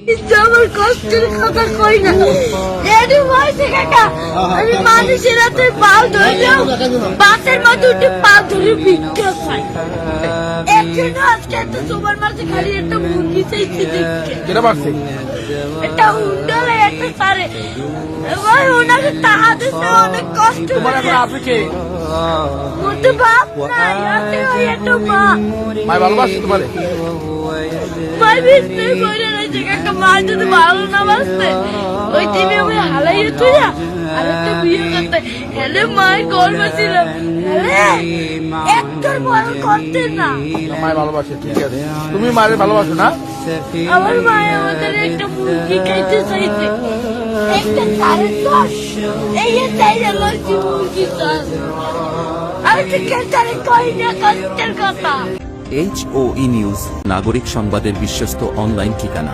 আমার কষ্টের কথা কই না এডি বয়সে কাকা আমি মানুষের হাতে পাও ধরলেও বাসের মধ্যে উঠে পা ধরে ভিক্ষা খাই একজন আজকে তো তোমার মাঝে খালি একটা মুরগি চাইছে দেখে কেন পারছে এটা উন্ডলে একটা সারে ভাই ওনাকে টাকা দিতে অনেক কষ্ট তোমার করে এখন আছে কে বলতে বাপ নাই আছে ওই একটা মা মাই ভালোবাসে তোমারে ভাই বিস্তার করে রয়েছে কাকা মা যদি ভালো না বাসতে ওই টিভি আমি হালাইয়ে তুই আর একটা বিয়ে করতে হেলে মায়ের গর্বে ছিলাম একটার বড় করতে না মাই ভালোবাসে ঠিক আছে তুমি মায়ের ভালোবাসো না আমার মায়ে আমাদের একটা মুরগি খাইতে চাইছে একটা সাড়ে দশ এই চাই আমার মুরগি চাষ আমি তো কেটারে কই না কষ্টের কথা HOE নিউজ নাগরিক সংবাদের বিশ্বস্ত অনলাইন ঠিকানা।